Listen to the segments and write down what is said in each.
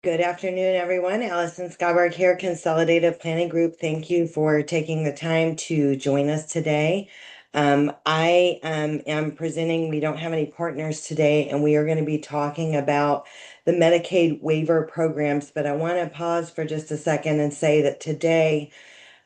Good afternoon, everyone. Allison Skyberg here, Consolidated Planning Group. Thank you for taking the time to join us today. I am presenting, we don't have any partners today, and we are going to be talking about the Medicaid waiver programs. But I want to pause for just a second and say that today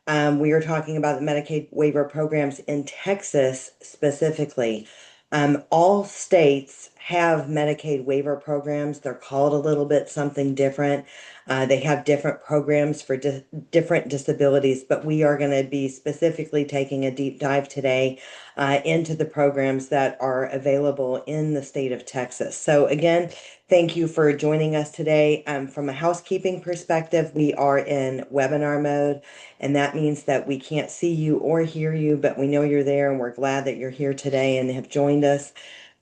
we are talking about the Medicaid waiver programs in Texas specifically. All states have Medicaid waiver programs. They're called a little bit something different. They have different programs for different disabilities, but we are going to be specifically taking a deep dive today into the programs that are available in the state of Texas. So again, thank you for joining us today. From a housekeeping perspective, we are in webinar mode. And that means that we can't see you or hear you, but we know you're there and we're glad that you're here today and have joined us.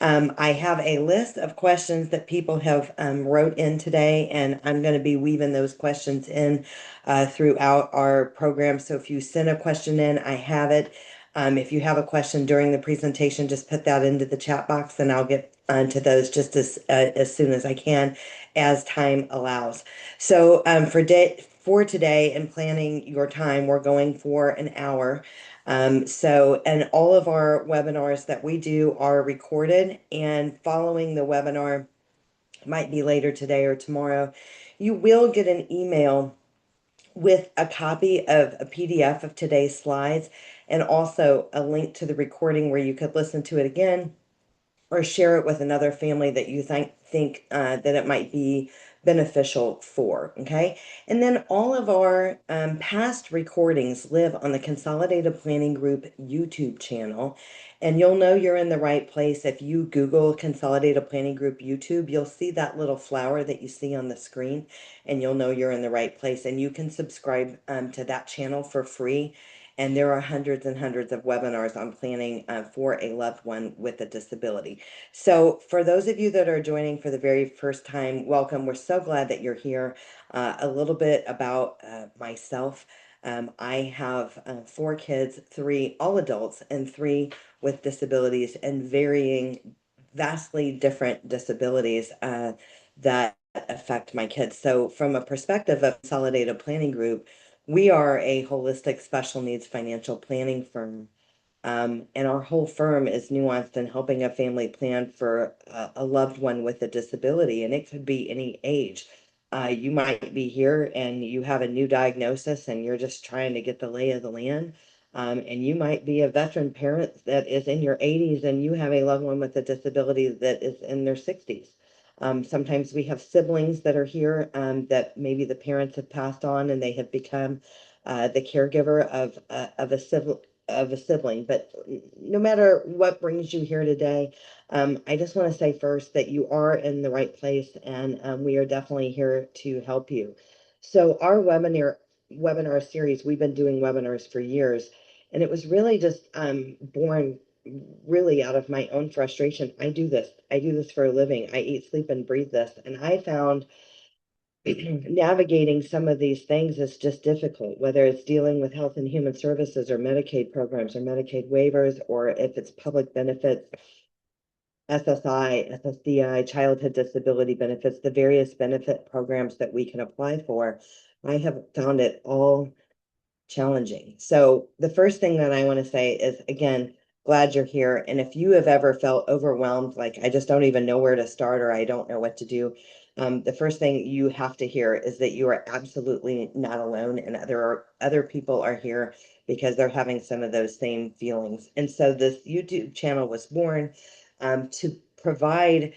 I have a list of questions that people have wrote in today, and I'm going to be weaving those questions in throughout our program. So if you send a question in, I have it. If you have a question during the presentation, just put that into the chat box and I'll get to those just as soon as I can, as time allows. So for today and planning your time, we're going for an hour. And all of our webinars that we do are recorded, and following the webinar, might be later today or tomorrow, you will get an email with a copy of a PDF of today's slides and also a link to the recording where you could listen to it again or share it with another family that you think that it might be beneficial for. Okay. And then all of our past recordings live on the Consolidated Planning Group YouTube channel. And you'll know you're in the right place. If you Google Consolidated Planning Group YouTube, you'll see that little flower that you see on the screen, and you'll know you're in the right place. And you can subscribe to that channel for free. And there are hundreds and hundreds of webinars on planning for a loved one with a disability. So for those of you that are joining for the very first time, welcome. We're so glad that you're here. A little bit about myself. I have 4 kids, 3 all adults and 3 with disabilities, and varying, vastly different disabilities that affect my kids. So from a perspective of Consolidated Planning Group, we are a holistic special needs financial planning firm. And our whole firm is nuanced in helping a family plan for a loved one with a disability, and it could be any age. You might be here and you have a new diagnosis and you're just trying to get the lay of the land. And you might be a veteran parent that is in your 80s and you have a loved one with a disability that is in their 60s. Sometimes we have siblings that are here that maybe the parents have passed on and they have become the caregiver of a sibling. But no matter what brings you here today, I just want to say first that you are in the right place, and we are definitely here to help you. So our webinar series, we've been doing webinars for years, and it was really just born really out of my own frustration. I do this. I do this for a living. I eat, sleep, and breathe this. And I found navigating some of these things is just difficult, whether it's dealing with Health and Human Services or Medicaid programs or Medicaid waivers, or if it's public benefits, SSI, SSDI, childhood disability benefits, the various benefit programs that we can apply for. I have found it all challenging. So the first thing that I want to say is, again, glad you're here. And if you have ever felt overwhelmed, like I just don't even know where to start or I don't know what to do, the first thing you have to hear is that you are absolutely not alone, and other people are here because they're having some of those same feelings. And so this YouTube channel was born to provide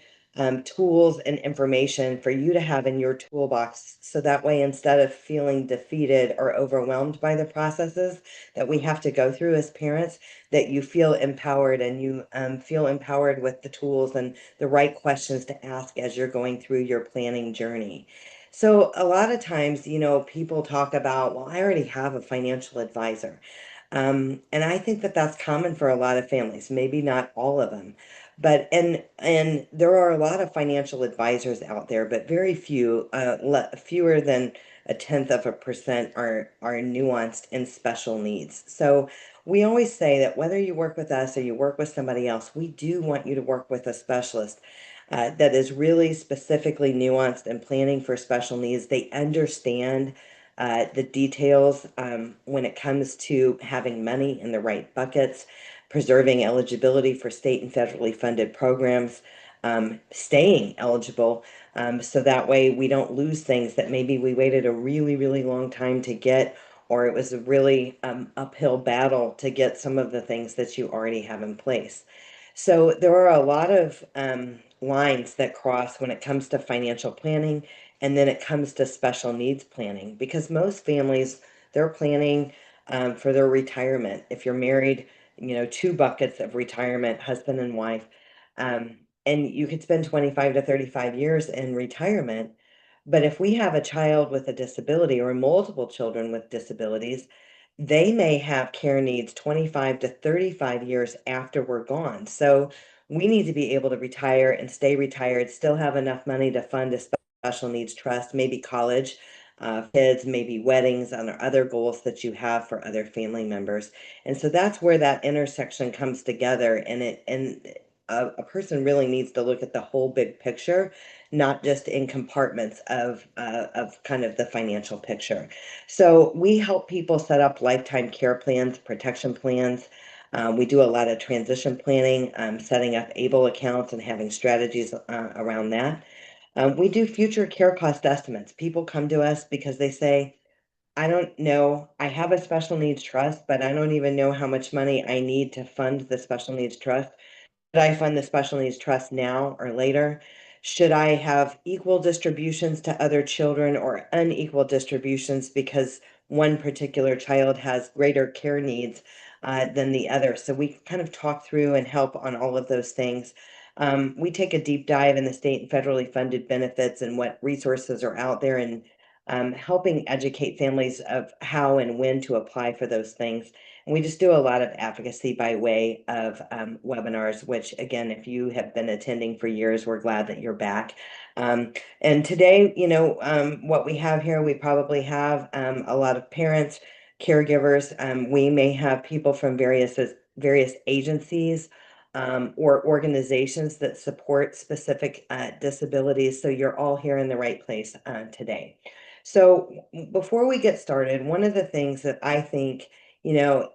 tools and information for you to have in your toolbox. So that way, instead of feeling defeated or overwhelmed by the processes that we have to go through as parents, that you feel empowered, and you feel empowered with the tools and the right questions to ask as you're going through your planning journey. So a lot of times, people talk about, well, I already have a financial advisor. And I think that that's common for a lot of families, maybe not all of them. But and there are a lot of financial advisors out there, but very few, fewer than a tenth of a percent are nuanced and special needs. So we always say that whether you work with us or you work with somebody else, we do want you to work with a specialist. that is really specifically nuanced and planning for special needs. They understand the details when it comes to having money in the right buckets, preserving eligibility for state and federally funded programs, staying eligible, so that way we don't lose things that maybe we waited a really, really long time to get, or it was a really uphill battle to get some of the things that you already have in place. So there are a lot of lines that cross when it comes to financial planning, and then it comes to special needs planning, because most families, they're planning for their retirement. If you're married, two buckets of retirement, husband and wife, um, and you could spend 25 to 35 years in retirement. But if we have a child with a disability or multiple children with disabilities, they may have care needs 25 to 35 years after we're gone. So we need to be able to retire and stay retired, still have enough money to fund a special needs trust, maybe college, kids, maybe weddings, and other goals that you have for other family members. And so that's where that intersection comes together, and a person really needs to look at the whole big picture, not just in compartments of kind of the financial picture. So we help people set up lifetime care plans, protection plans. We do a lot of transition planning, setting up ABLE accounts and having strategies around that. We do future care cost estimates. People come to us because they say, I don't know, I have a special needs trust, but I don't even know how much money I need to fund the special needs trust. Should I fund the special needs trust now or later? Should I have equal distributions to other children or unequal distributions because one particular child has greater care needs than the other? So we kind of talk through and help on all of those things. We take a deep dive in the state and federally funded benefits and what resources are out there, and helping educate families of how and when to apply for those things. And we just do a lot of advocacy by way of webinars, which again, if you have been attending for years, we're glad that you're back. And today, what we have here, we probably have a lot of parents, caregivers. We may have people from various agencies or organizations that support specific disabilities. So you're all here in the right place today. So before we get started, one of the things that I think, you know,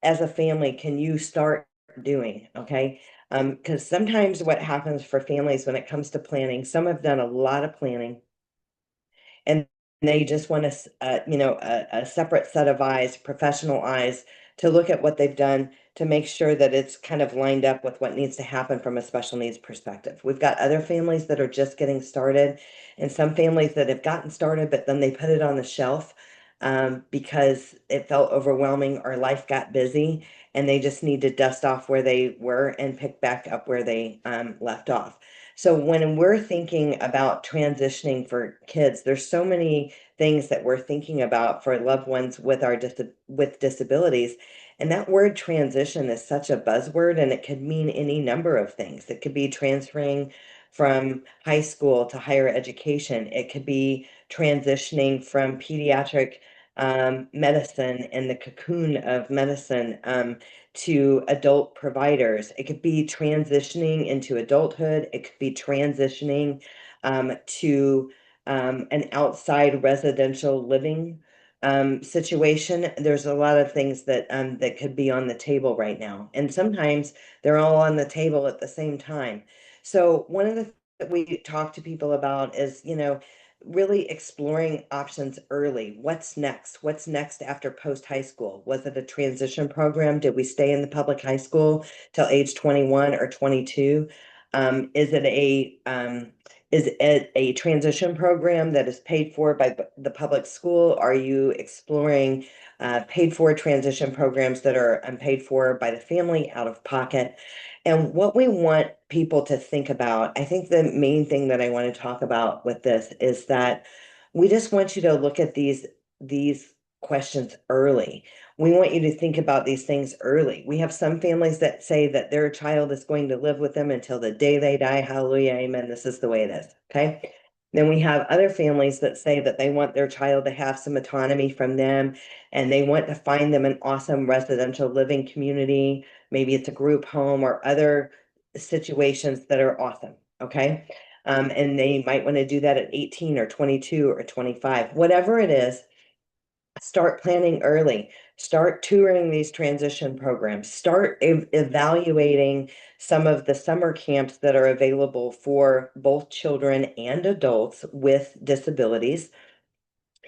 as a family, can you start doing? Okay. Because sometimes what happens for families when it comes to planning, some have done a lot of planning and they just want a separate set of eyes, professional eyes, to look at what they've done to make sure that it's kind of lined up with what needs to happen from a special needs perspective. We've got other families that are just getting started, and some families that have gotten started, but then they put it on the shelf because it felt overwhelming or life got busy, and they just need to dust off where they were and pick back up where they left off. So when we're thinking about transitioning for kids, there's so many things that we're thinking about for loved ones with with disabilities. And that word transition is such a buzzword, and it could mean any number of things. It could be transferring from high school to higher education. It could be transitioning from pediatric medicine and the cocoon of medicine to adult providers. It could be transitioning into adulthood. It could be transitioning to an outside residential living situation. There's a lot of things that could be on the table right now, and sometimes they're all on the table at the same time. So one of the that we talk to people about is, really exploring options early. What's next? What's next after post high school? Was it a transition program? Did we stay in the public high school till age 21 or 22? Is it a transition program that is paid for by the public school? Are you exploring paid for transition programs that are paid for by the family out of pocket? And what we want people to think about, I think the main thing that I want to talk about with this is that we just want you to look at these questions early. We want you to think about these things early. We have some families that say that their child is going to live with them until the day they die. Hallelujah, amen. This is the way it is. Okay. Then we have other families that say that they want their child to have some autonomy from them, and they want to find them an awesome residential living community. Maybe it's a group home or other situations that are awesome. Okay. And they might want to do that at 18 or 22 or 25, whatever it is. Start planning early. Start touring these transition programs. Start evaluating some of the summer camps that are available for both children and adults with disabilities.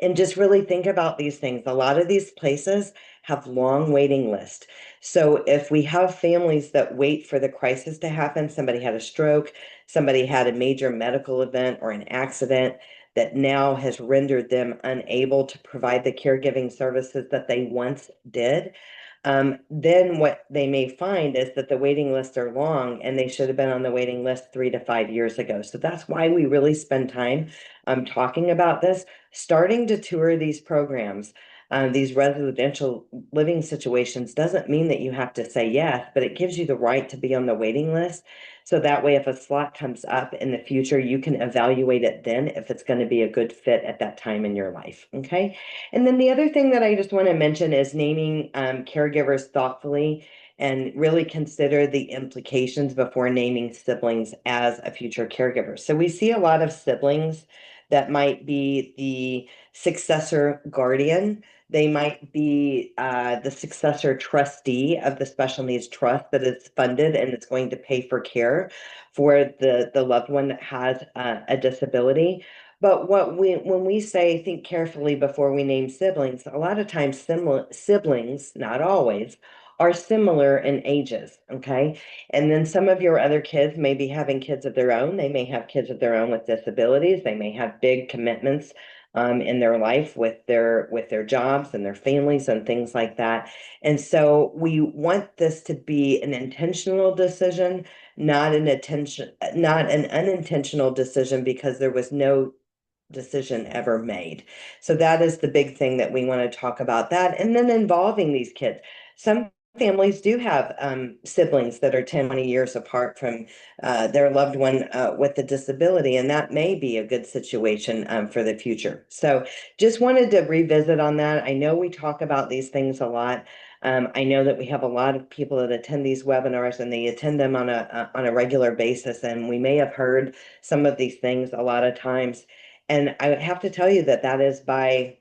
And just really think about these things. A lot of these places have long waiting lists. So if we have families that wait for the crisis to happen, somebody had a stroke, somebody had a major medical event or an accident that now has rendered them unable to provide the caregiving services that they once did, then what they may find is that the waiting lists are long and they should have been on the waiting list 3 to 5 years ago. So that's why we really spend time talking about this, starting to tour these programs. These residential living situations doesn't mean that you have to say yes, but it gives you the right to be on the waiting list. So that way, if a slot comes up in the future, you can evaluate it then if it's going to be a good fit at that time in your life. Okay. And then the other thing that I just want to mention is naming caregivers thoughtfully and really consider the implications before naming siblings as a future caregiver. So we see a lot of siblings that might be the successor guardian. They might be the successor trustee of the special needs trust that is funded and it's going to pay for care for the loved one that has a disability. But when we say think carefully before we name siblings, a lot of times siblings, not always, are similar in ages, okay? And then some of your other kids may be having kids of their own. They may have kids of their own with disabilities. They may have big commitments in their life with their jobs and their families and things like that. And so we want this to be an intentional decision, not an unintentional decision because there was no decision ever made. So that is the big thing that we want to talk about that. And then involving these kids. Some families do have siblings that are 10, 20 years apart from their loved one with a disability, and that may be a good situation for the future. So just wanted to revisit on that. I know we talk about these things a lot. I know that we have a lot of people that attend these webinars and they attend them on a regular basis, and we may have heard some of these things a lot of times. And I would have to tell you that that is by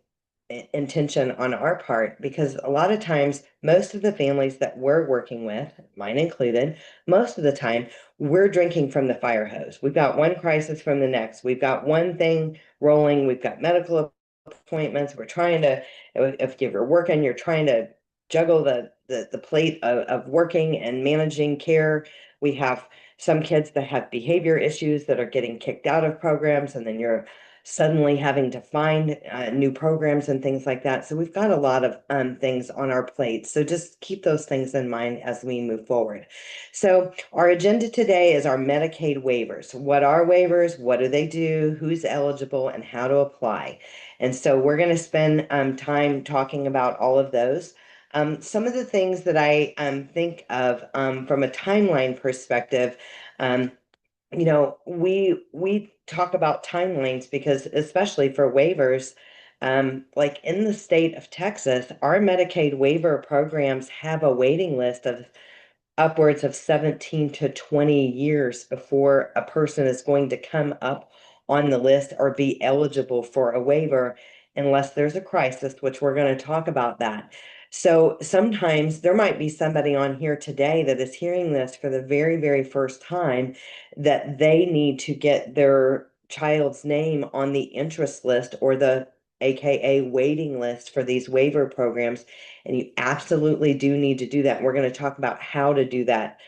intention on our part, because a lot of times, most of the families that we're working with, mine included, most of the time, we're drinking from the fire hose. We've got one crisis from the next. We've got one thing rolling. We've got medical appointments. We're trying to, if you're working, you're trying to juggle the plate of working and managing care. We have some kids that have behavior issues that are getting kicked out of programs, and then you're suddenly having to find new programs and things like that. So we've got a lot of things on our plate. So just keep those things in mind as we move forward. So our agenda today is our Medicaid waivers. What are waivers? What do they do? Who's eligible and how to apply? And so we're going to spend time talking about all of those. Some of the things that I think of from a timeline perspective, we talk about timelines because especially for waivers, like in the state of Texas, our Medicaid waiver programs have a waiting list of upwards of 17 to 20 years before a person is going to come up on the list or be eligible for a waiver unless there's a crisis, which we're going to talk about that. So sometimes there might be somebody on here today that is hearing this for the very, very first time that they need to get their child's name on the interest list or the AKA waiting list for these waiver programs. And you absolutely do need to do that. We're going to talk about how to do that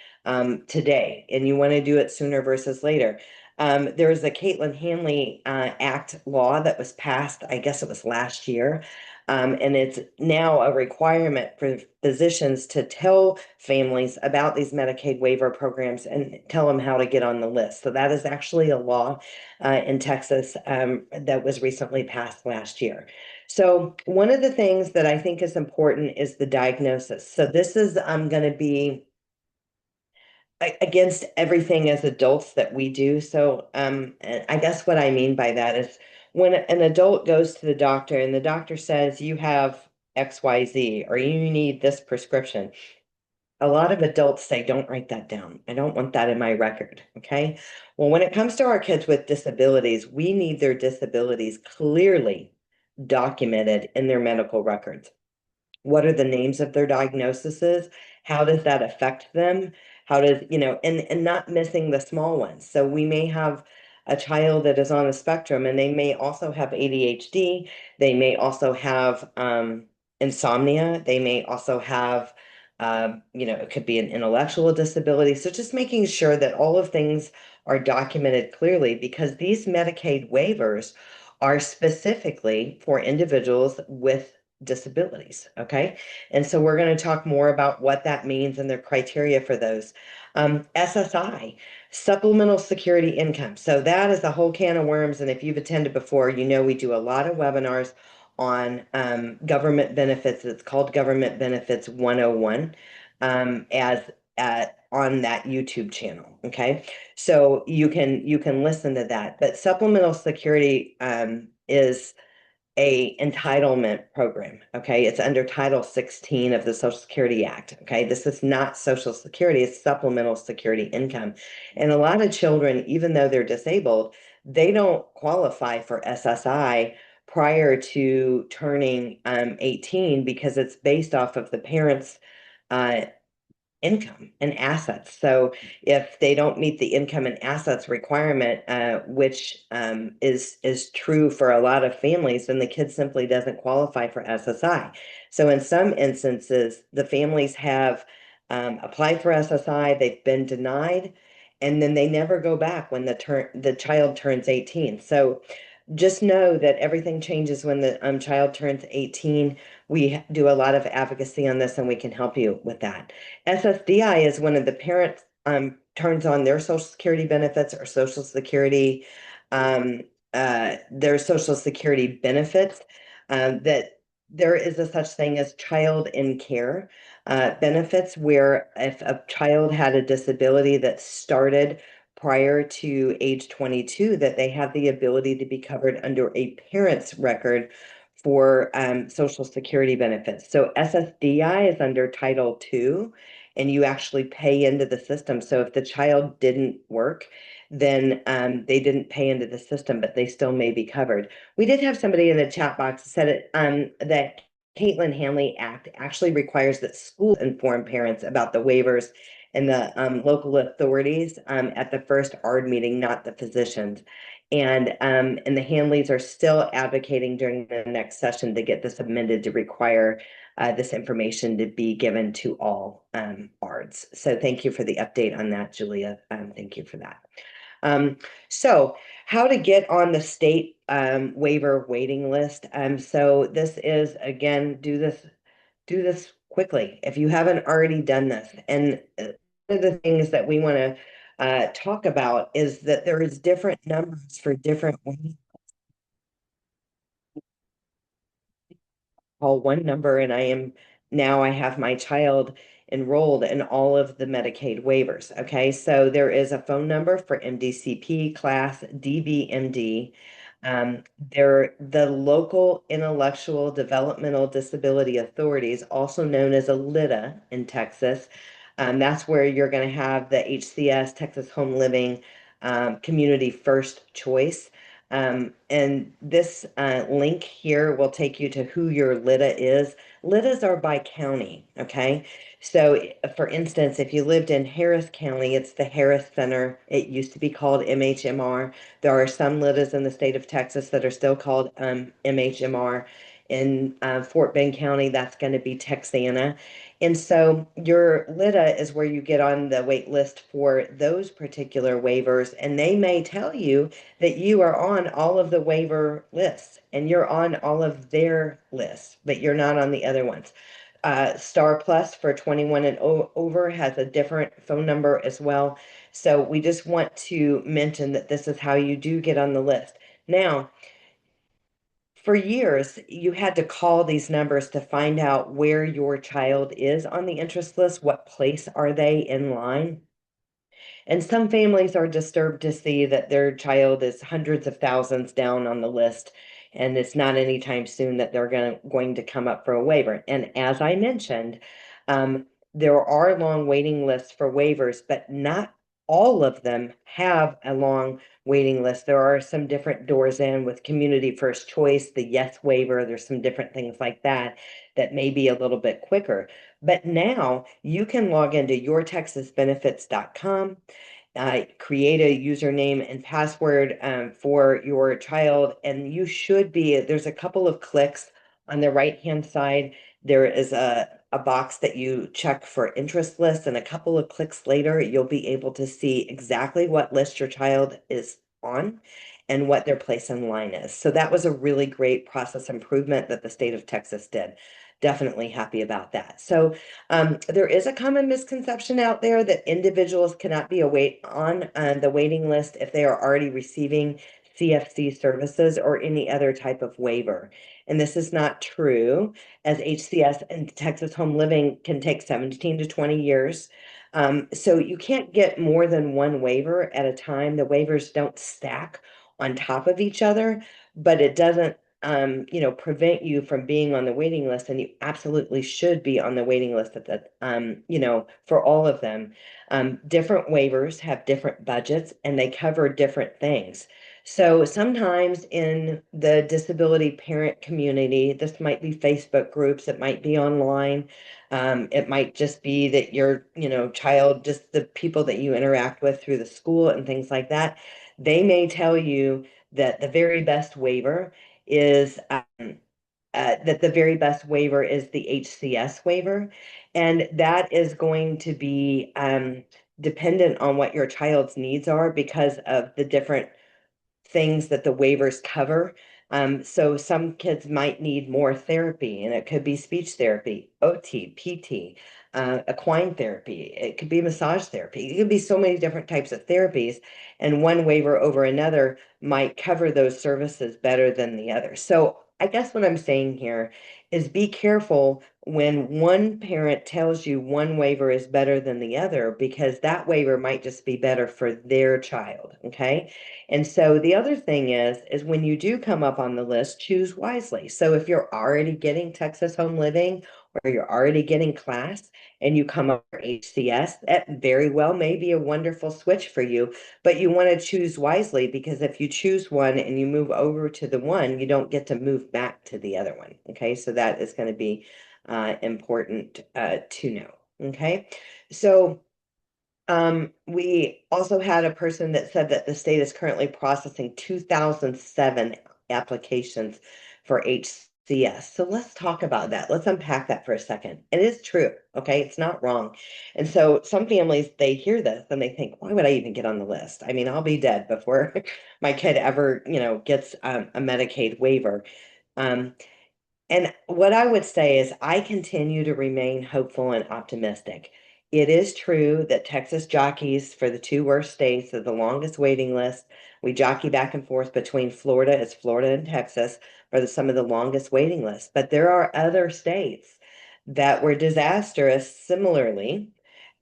today. And you want to do it sooner versus later. There was a Caitlin Hanley Act law that was passed, I guess it was last year. And it's now a requirement for physicians to tell families about these Medicaid waiver programs and tell them how to get on the list. So that is actually a law in Texas that was recently passed last year. So one of the things that I think is important is the diagnosis. So this is going to be against everything as adults that we do. So and I guess what I mean by that is when an adult goes to the doctor and the doctor says you have XYZ or you need this prescription, A lot of adults say, don't write that down. I don't want that in my record. Okay. Well, when it comes to our kids with disabilities, we need their disabilities clearly documented in their medical records. What are the names of their diagnoses? How does that affect them? How does, and not missing the small ones. So we may have a child that is on a spectrum and they may also have ADHD. They may also have insomnia. They may also have, it could be an intellectual disability. So just making sure that all of things are documented clearly because these Medicaid waivers are specifically for individuals with disabilities. Okay. And so we're going to talk more about what that means and the criteria for those. SSI, supplemental security income. So that is a whole can of worms. And if you've attended before, we do a lot of webinars on government benefits. It's called Government Benefits 101 as on that YouTube channel. Okay. So you can listen to that. But supplemental security is a entitlement program. Okay. It's under Title 16 of the Social Security Act. Okay. This is not Social Security, it's supplemental security income. And a lot of children, even though they're disabled, they don't qualify for SSI prior to turning 18 because it's based off of the parents' uh, income and assets. So if they don't meet the income and assets requirement, which is true for a lot of families, then the kid simply doesn't qualify for SSI. So in some instances, the families have applied for SSI, they've been denied, and then they never go back when the child turns 18. So just know that everything changes when the child turns 18. We do a lot of advocacy on this and we can help you with that. SSDI is when the parent turns on their Social Security benefits or Social Security, their Social Security benefits, that there is a such thing as child in care benefits, where if a child had a disability that started prior to age 22, that they have the ability to be covered under a parent's record for Social Security benefits. So SSDI is under Title II, and you actually pay into the system. So if the child didn't work, then they didn't pay into the system, but they still may be covered. We did have somebody in the chat box said that Caitlin Hanley Act actually requires that schools inform parents about the waivers and the local authorities at the first ARD meeting, not the physicians. And the Hanleys are still advocating during the next session to get this amended to require this information to be given to all ARDs. So thank you for the update on that, Julia. Thank you for that. So how to get on the state waiver waiting list. So this is, again, do this quickly if you haven't already done this. And one of the things that we want to talk about is that there is different numbers for different ways. Call one number and I have my child enrolled in all of the Medicaid waivers. Okay, so there is a phone number for MDCP class DBMD. The local intellectual developmental disability authorities, also known as a LIDA in Texas. That's where you're going to have the HCS, Texas Home Living, Community First Choice. And this link here will take you to who your LIDA is. LIDAs are by county, okay? So for instance, if you lived in Harris County, it's the Harris Center. It used to be called MHMR. There are some LIDAs in the state of Texas that are still called MHMR. In Fort Bend County, that's going to be Texana. And so your LIDA is where you get on the wait list for those particular waivers, and they may tell you that you are on all of the waiver lists and you're on all of their lists, but you're not on the other ones. Star Plus for 21 and over has a different phone number as well. So we just want to mention that this is how you do get on the list. Now, for years, you had to call these numbers to find out where your child is on the interest list. What place are they in line? And some families are disturbed to see that their child is hundreds of thousands down on the list, and it's not anytime soon that they're going to come up for a waiver. And as I mentioned, there are long waiting lists for waivers, but not all of them have a long waiting list. There are some different doors in with community first choice, the yes waiver. There's some different things like that that may be a little bit quicker. But now you can log into yourtexasbenefits.com, create a username and password for your child, and you should be, there's a couple of clicks on the right-hand side. There is a box that you check for interest lists, and a couple of clicks later, you'll be able to see exactly what list your child is on and what their place in line is. So that was a really great process improvement that the state of Texas did. Definitely happy about that. So there is a common misconception out there that individuals cannot be on the waiting list if they are already receiving CFC services or any other type of waiver. And this is not true, as HCS and Texas Home Living can take 17 to 20 years. So you can't get more than one waiver at a time. The waivers don't stack on top of each other, but it doesn't prevent you from being on the waiting list, and you absolutely should be on the waiting list at the, for all of them. Different waivers have different budgets and they cover different things. So sometimes in the disability parent community, this might be Facebook groups, it might be online. It might just be that your, child, just the people that you interact with through the school and things like that, they may tell you that the very best waiver is the HCS waiver, and that is going to be dependent on what your child's needs are because of the different things that the waivers cover. So some kids might need more therapy, and it could be speech therapy, OT, PT, equine therapy. It could be massage therapy. It could be so many different types of therapies, and one waiver over another might cover those services better than the other. So I guess what I'm saying here is be careful when one parent tells you one waiver is better than the other, because that waiver might just be better for their child, okay? And so the other thing is when you do come up on the list, choose wisely. So if you're already getting Texas Home Living or you're already getting class and you come up for HCS, that very well may be a wonderful switch for you, but you want to choose wisely, because if you choose one and you move over to the one, you don't get to move back to the other one. Okay, so that is going to be important to know. Okay, so we also had a person that said that the state is currently processing 2007 applications for HCS. So let's talk about that. Let's unpack that for a second. It is true, okay? It's not wrong. And so some families, they hear this and they think, why would I even get on the list? I mean, I'll be dead before my kid ever, gets a Medicaid waiver. Um, and what I would say is I continue to remain hopeful and optimistic. It is true that Texas jockeys for the two worst states of the longest waiting list. We jockey back and forth between Florida, it's Florida and Texas, for some of the longest waiting lists. But there are other states that were disastrous similarly.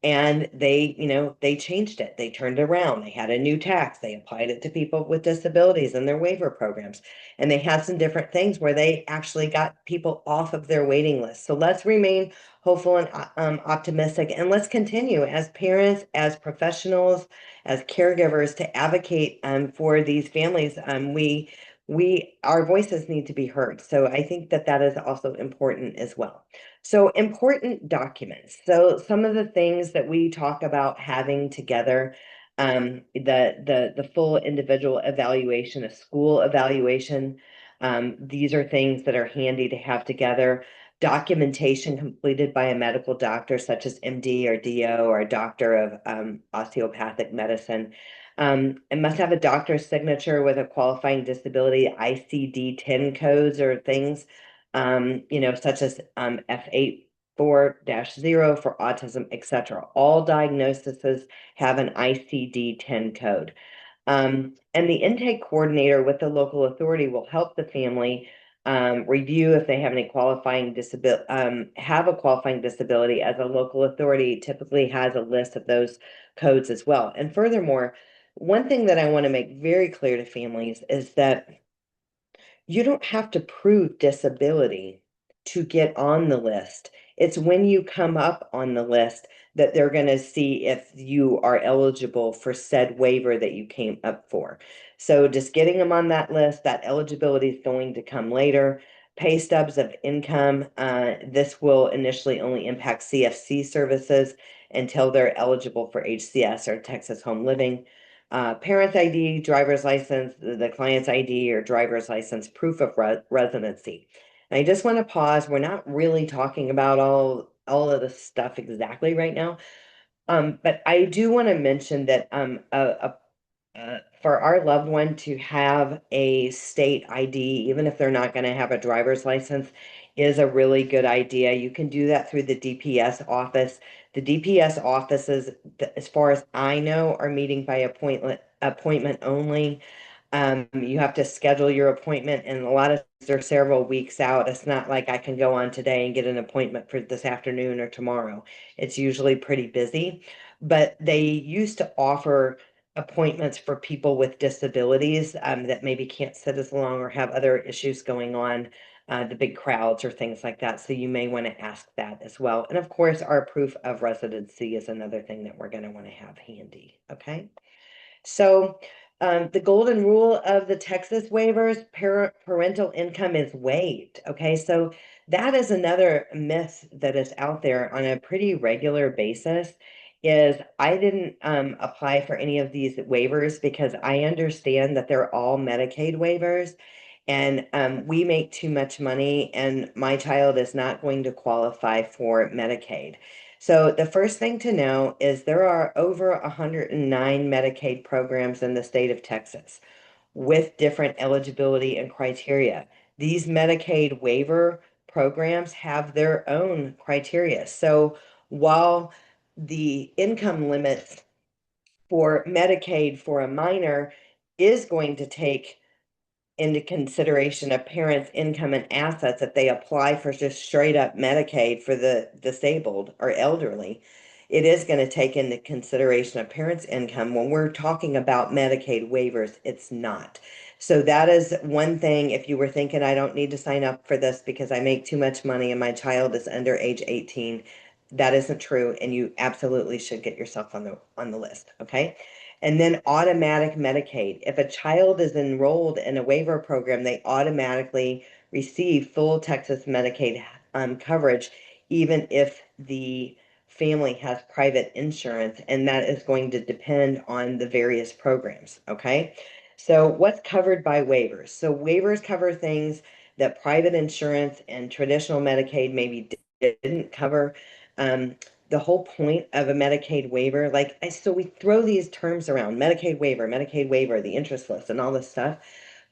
And they changed it. They turned it around. They had a new tax. They applied it to people with disabilities in their waiver programs. And they had some different things where they actually got people off of their waiting list. So let's remain hopeful and optimistic, and let's continue as parents, as professionals, as caregivers to advocate for these families. Our voices need to be heard. So I think that that is also important as well. So important documents. So some of the things that we talk about having together, the full individual evaluation, a school evaluation. These are things that are handy to have together. Documentation completed by a medical doctor, such as MD or DO or a doctor of osteopathic medicine. It must have a doctor's signature with a qualifying disability, ICD-10 codes or things, such as F84-0 for autism, etc. All diagnoses have an ICD-10 code. And the intake coordinator with the local authority will help the family review if they have any qualifying disability, have a qualifying disability, as a local authority typically has a list of those codes as well. And furthermore, one thing that I want to make very clear to families is that you don't have to prove disability to get on the list It's when you come up on the list that they're going to see if you are eligible for said waiver that you came up for. So just getting them on that list, that eligibility is going to come later. Pay stubs of income, this will initially only impact CFC services until they're eligible for HCS or Texas Home Living. Parent's ID, driver's license, the client's ID or driver's license, proof of residency. And I just want to pause. We're not really talking about all of the stuff exactly right now. But I do want to mention that for our loved one to have a state ID, even if they're not going to have a driver's license, is a really good idea. You can do that through the DPS office. The DPS offices, as far as I know, are meeting by appointment only. You have to schedule your appointment, and a lot of they're several weeks out. It's not like I can go on today and get an appointment for this afternoon or tomorrow. It's usually pretty busy, but they used to offer appointments for people with disabilities that maybe can't sit as long or have other issues going on, the big crowds or things like that. So you may want to ask that as well. And of course, our proof of residency is another thing that we're going to want to have handy. Okay. So the golden rule of the Texas waivers, parental income is waived. Okay, so that is another myth that is out there on a pretty regular basis. Is I didn't apply for any of these waivers because I understand that they're all Medicaid waivers, and we make too much money, and my child is not going to qualify for Medicaid. So the first thing to know is there are over 109 Medicaid programs in the state of Texas with different eligibility and criteria. These Medicaid waiver programs have their own criteria. So while the income limits for Medicaid for a minor is going to take into consideration a parent's income and assets if they apply for just straight up Medicaid for the disabled or elderly. It is going to take into consideration a parent's income. When we're talking about Medicaid waivers, it's not. So that is one thing. If you were thinking, I don't need to sign up for this because I make too much money and my child is under age 18, that isn't true, and you absolutely should get yourself on the list. Okay. And then automatic Medicaid. If a child is enrolled in a waiver program, they automatically receive full Texas Medicaid coverage, even if the family has private insurance, and that is going to depend on the various programs. Okay. So what's covered by waivers? So waivers cover things that private insurance and traditional Medicaid maybe didn't cover. Um, the whole point of a Medicaid waiver, so we throw these terms around, Medicaid waiver, the interest list, and all this stuff.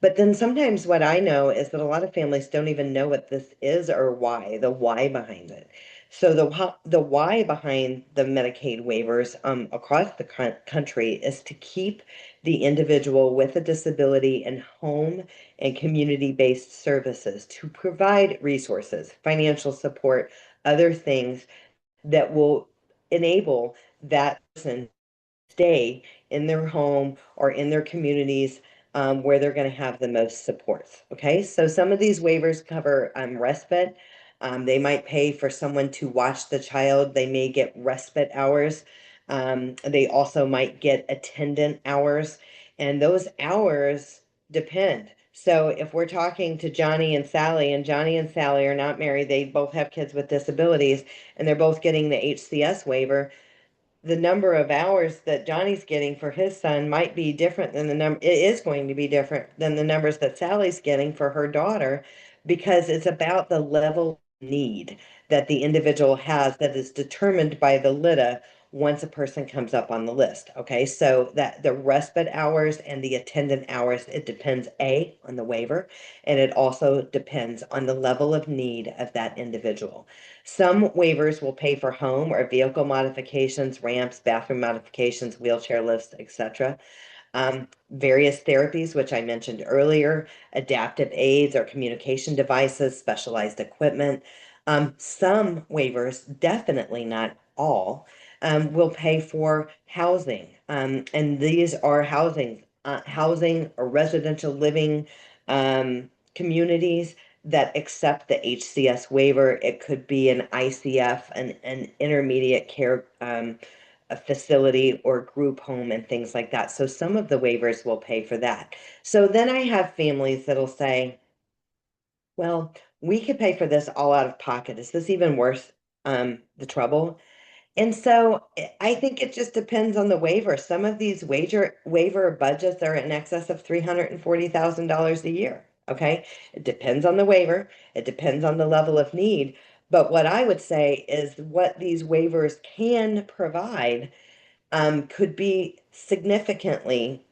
But then sometimes what I know is that a lot of families don't even know what this is or why, the why behind it. So the why behind the Medicaid waivers across the country is to keep the individual with a disability in home and community-based services, to provide resources, financial support, other things that will enable that person stay in their home or in their communities where they're going to have the most supports. Okay, so some of these waivers cover respite. They might pay for someone to watch the child. They may get respite hours. They also might get attendant hours, and those hours depend. So if we're talking to Johnny and Sally, and Johnny and Sally are not married, they both have kids with disabilities, and they're both getting the HCS waiver, the number of hours that Johnny's getting for his son might be different than it is going to be different than the numbers that Sally's getting for her daughter, because it's about the level of need that the individual has that is determined by the LIDA once a person comes up on the list. Okay, so that the respite hours and the attendant hours, it depends on the waiver, and it also depends on the level of need of that individual. Some waivers will pay for home or vehicle modifications, ramps, bathroom modifications, wheelchair lifts, etc. Various therapies, which I mentioned earlier, adaptive aids or communication devices, specialized equipment. Some waivers, definitely not all, will pay for housing. And these are housing or residential living communities that accept the HCS waiver. It could be an ICF, an intermediate care a facility or group home and things like that. So some of the waivers will pay for that. So then I have families that'll say, well, we could pay for this all out of pocket. Is this even worth the trouble? And so I think it just depends on the waiver. Some of these waiver budgets are in excess of $340,000 a year. Okay. It depends on the waiver. It depends on the level of need. But what I would say is what these waivers can provide could be significantly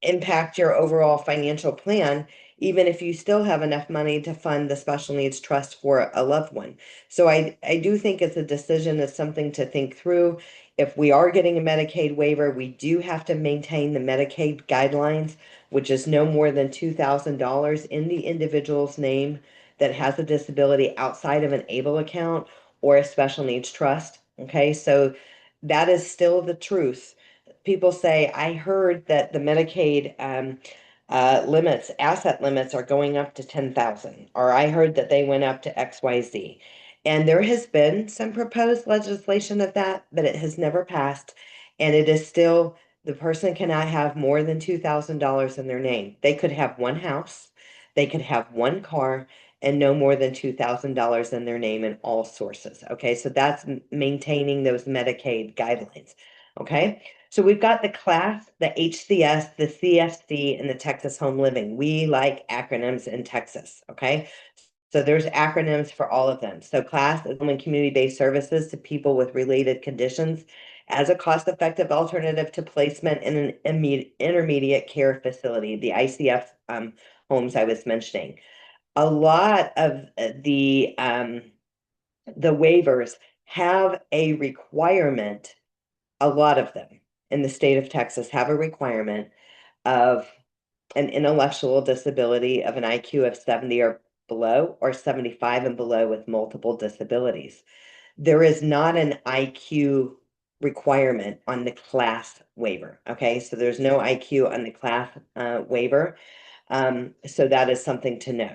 impact your overall financial plan, even if you still have enough money to fund the special needs trust for a loved one. So I do think it's a decision, it's something to think through. If we are getting a Medicaid waiver, we do have to maintain the Medicaid guidelines, which is no more than $2,000 in the individual's name that has a disability outside of an ABLE account or a special needs trust. Okay, so that is still the truth. People say, I heard that the Medicaid limits, asset limits are going up to 10,000, or I heard that they went up to XYZ. And there has been some proposed legislation of that, but it has never passed. And it is still, the person cannot have more than $2,000 in their name. They could have one house, they could have one car, and no more than $2,000 in their name in all sources. Okay, so that's maintaining those Medicaid guidelines. Okay, so we've got the class, the HCS, the CFC, and the Texas Home Living. We like acronyms in Texas, okay? So there's acronyms for all of them. So class is home and community-based services to people with related conditions as a cost-effective alternative to placement in an intermediate care facility, the ICF homes I was mentioning. A lot of the waivers have a requirement, a lot of them in the state of Texas have a requirement of an intellectual disability of an IQ of 70 or below, or 75 and below with multiple disabilities. There is not an IQ requirement on the class waiver. Okay, so there's no IQ on the class waiver. So that is something to know.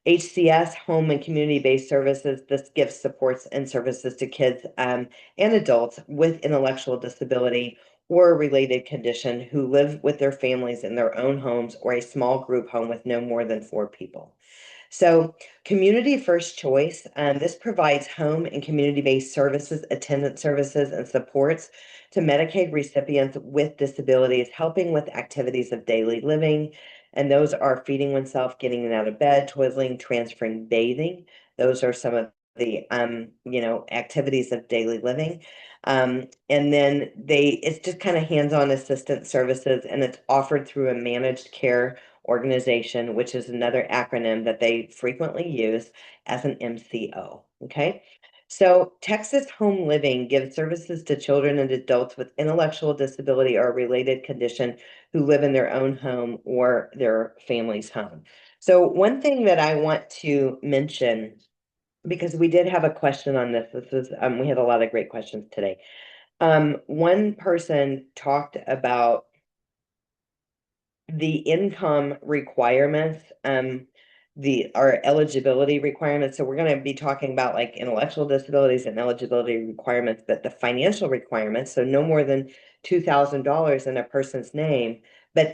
HCS, home and community-based services, this gives supports and services to kids and adults with intellectual disability or a related condition who live with their families in their own homes or a small group home with no more than 4 people. So community first choice, this provides home and community-based services, attendance services, and supports to Medicaid recipients with disabilities, helping with activities of daily living. And those are feeding oneself, getting out of bed, toileting, transferring, bathing. Those are some of the activities of daily living. And then it's just kind of hands-on assistance services, and it's offered through a managed care organization, which is another acronym that they frequently use as an MCO. Okay. So Texas Home Living gives services to children and adults with intellectual disability or a related condition who live in their own home or their family's home. So one thing that I want to mention, because we did have a question on this, we had a lot of great questions today. One person talked about the income requirements, our eligibility requirements. So we're going to be talking about like intellectual disabilities and eligibility requirements, but the financial requirements, so no more than $2,000 in a person's name, but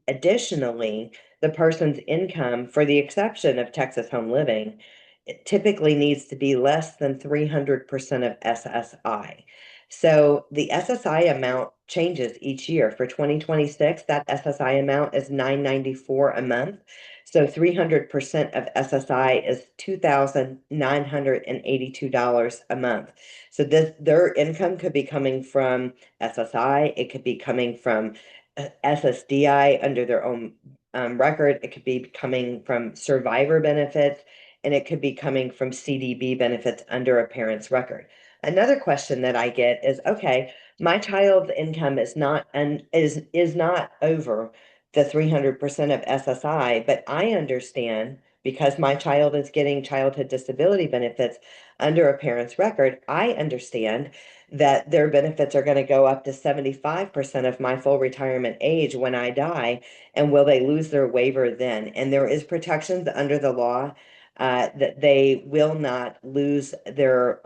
additionally, the person's income, for the exception of Texas Home Living, it typically needs to be less than 300% of SSI. So the SSI amount changes each year. For 2026, that SSI amount is $994 a month. So 300% of SSI is $2,982 a month. So their income could be coming from SSI. It could be coming from SSDI under their own record. It could be coming from survivor benefits, and it could be coming from CDB benefits under a parent's record. Another question that I get is, okay, my child's income is not over the 300% of SSI, but I understand because my child is getting childhood disability benefits under a parent's record, I understand that their benefits are going to go up to 75% of my full retirement age when I die. And will they lose their waiver then? And there is protections under the law that they will not lose their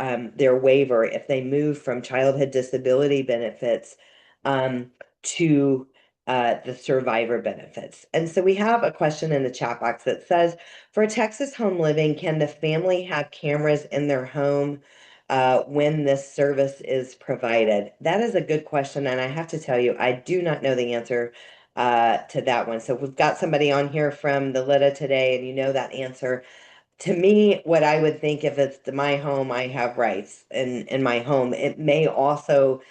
waiver if they move from childhood disability benefits to the survivor benefits. And so we have a question in the chat box that says, for Texas home living, can the family have cameras in their home when this service is provided? That is a good question, and I have to tell you, I do not know the answer to that one. So we've got somebody on here from the LITA today, and you know that answer. To me, what I would think, if it's my home, I have rights in my home. It may also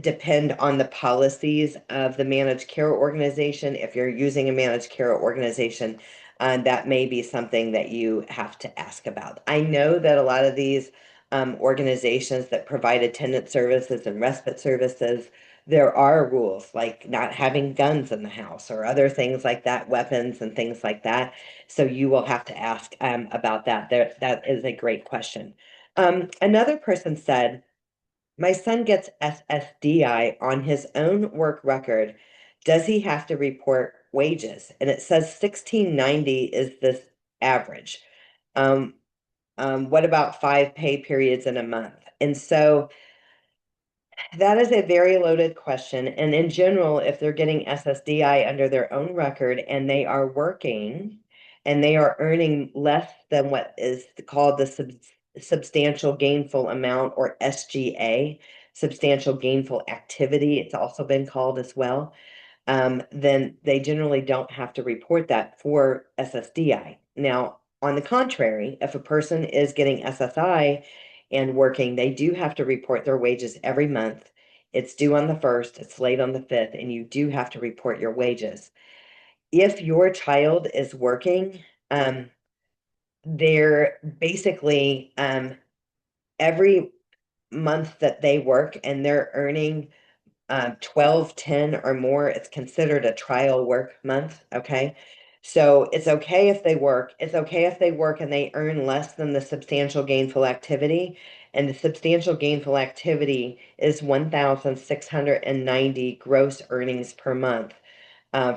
depend on the policies of the managed care organization. If you're using a managed care organization, that may be something that you have to ask about. I know that a lot of these organizations that provide attendant services and respite services, there are rules like not having guns in the house or other things like that, weapons and things like that. So you will have to ask about that. That is a great question. Another person said, my son gets SSDI on his own work record. Does he have to report wages? And it says 1690 is this average. Um, what about 5 pay periods in a month? And so that is a very loaded question. And in general, if they're getting SSDI under their own record and they are working and they are earning less than what is called the substantial gainful amount, or SGA, substantial gainful activity, it's also been called as well, then they generally don't have to report that for SSDI. Now, on the contrary, if a person is getting SSI and working, they do have to report their wages every month. It's due on the 1st, it's late on the 5th, and you do have to report your wages. If your child is working, they're basically every month that they work and they're earning 12, 10 or more, it's considered a trial work month. Okay. So it's okay if they work. It's okay if they work and they earn less than the substantial gainful activity. And the substantial gainful activity is 1,690 gross earnings per month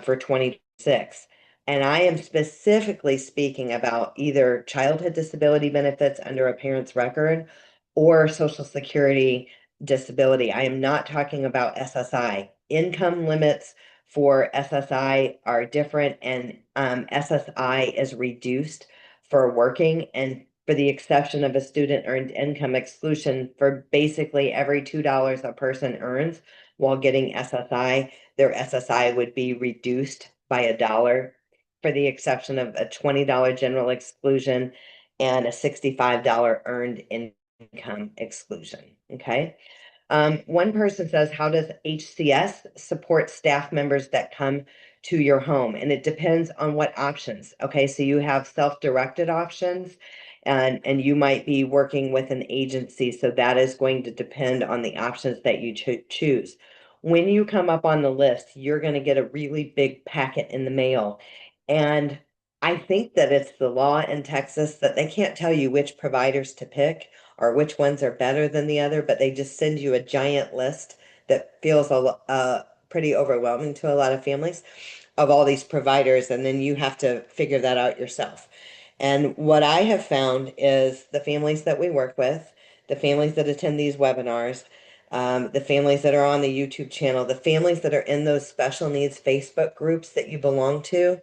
for 26. And I am specifically speaking about either childhood disability benefits under a parent's record or Social Security disability. I am not talking about SSI. Income limits for SSI are different, and SSI is reduced for working, and for the exception of a student earned income exclusion for basically every $2 a person earns while getting SSI, their SSI would be reduced by $1, for the exception of a $20 general exclusion and a $65 earned income exclusion. Okay. One person says, how does HCS support staff members that come to your home? And it depends on what options. Okay, so you have self-directed options, and you might be working with an agency, so that is going to depend on the options that you choose. When you come up on the list, you're going to get a really big packet in the mail. And I think that it's the law in Texas that they can't tell you which providers to pick or which ones are better than the other, but they just send you a giant list that feels pretty overwhelming to a lot of families of all these providers, and then you have to figure that out yourself. And what I have found is the families that we work with, the families that attend these webinars, the families that are on the YouTube channel, the families that are in those special needs Facebook groups that you belong to,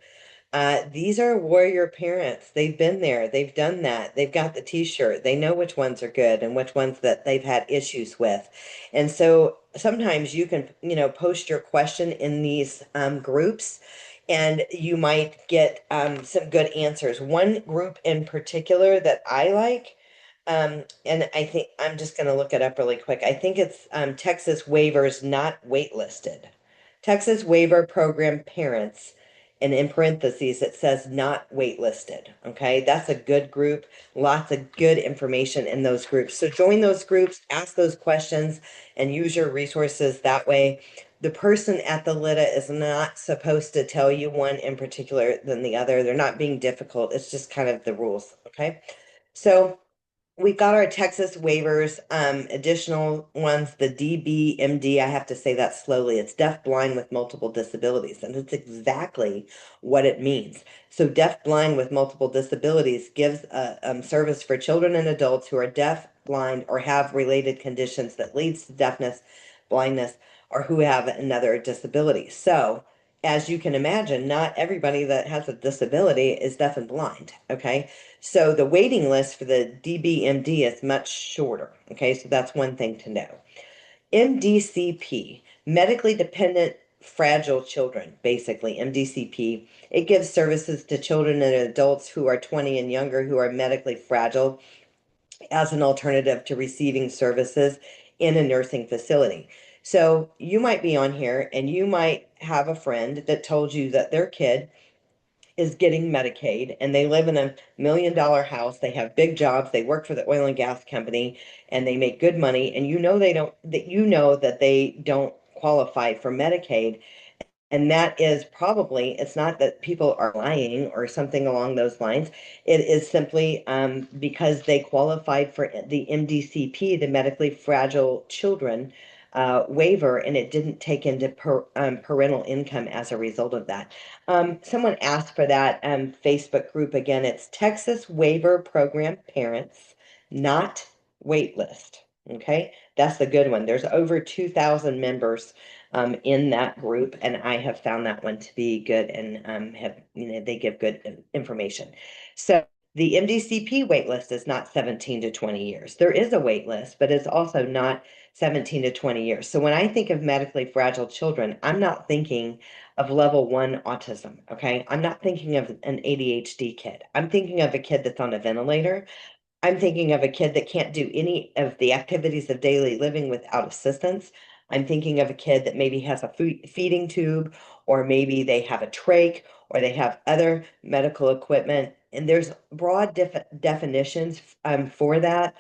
these are warrior parents. They've been there. They've done that. They've got the t-shirt. They know which ones are good and which ones that they've had issues with. And so sometimes you can, post your question in these groups, and you might get some good answers. One group in particular that I like, and I think I'm just going to look it up really quick. I think it's Texas Waivers Not Waitlisted. Texas Waiver Program Parents, and in parentheses, it says not waitlisted. Okay, that's a good group. Lots of good information in those groups. So join those groups, ask those questions, and use your resources that way. the person at the LIDA is not supposed to tell you one in particular than the other. They're not being difficult. It's just kind of the rules. Okay. So we've got our Texas waivers, additional ones, the DBMD. I have to say that slowly. It's deaf blind with multiple disabilities, and it's exactly what it means. So deaf blind with multiple disabilities gives a service for children and adults who are deaf, blind, or have related conditions that leads to deafness, blindness, or who have another disability. So as you can imagine, not everybody that has a disability is deaf and blind, okay? So the waiting list for the DBMD is much shorter. Okay, so that's one thing to know. MDCP, medically dependent fragile children, basically MDCP. It gives services to children and adults who are 20 and younger who are medically fragile as an alternative to receiving services in a nursing facility. So you might be on here and you might have a friend that told you that their kid is getting Medicaid and they live in a $1 million house. They have big jobs. They work for the oil and gas company and they make good money. And you know that they don't qualify for Medicaid. And that is probably, it's not that people are lying or something along those lines. It is simply because they qualified for the MDCP, the medically fragile children waiver, and it didn't take into parental income as a result of that. Someone asked for that Facebook group again. It's Texas Waiver Program Parents, not Waitlist. Okay, that's the good one. There's over 2,000 members in that group, and I have found that one to be good and they give good information. So the MDCP wait list is not 17 to 20 years. There is a wait list, but it's also not 17 to 20 years. So when I think of medically fragile children, I'm not thinking of level 1 autism, okay? I'm not thinking of an ADHD kid. I'm thinking of a kid that's on a ventilator. I'm thinking of a kid that can't do any of the activities of daily living without assistance. I'm thinking of a kid that maybe has a feeding tube, or maybe they have a trach, or they have other medical equipment. And there's broad definitions for that,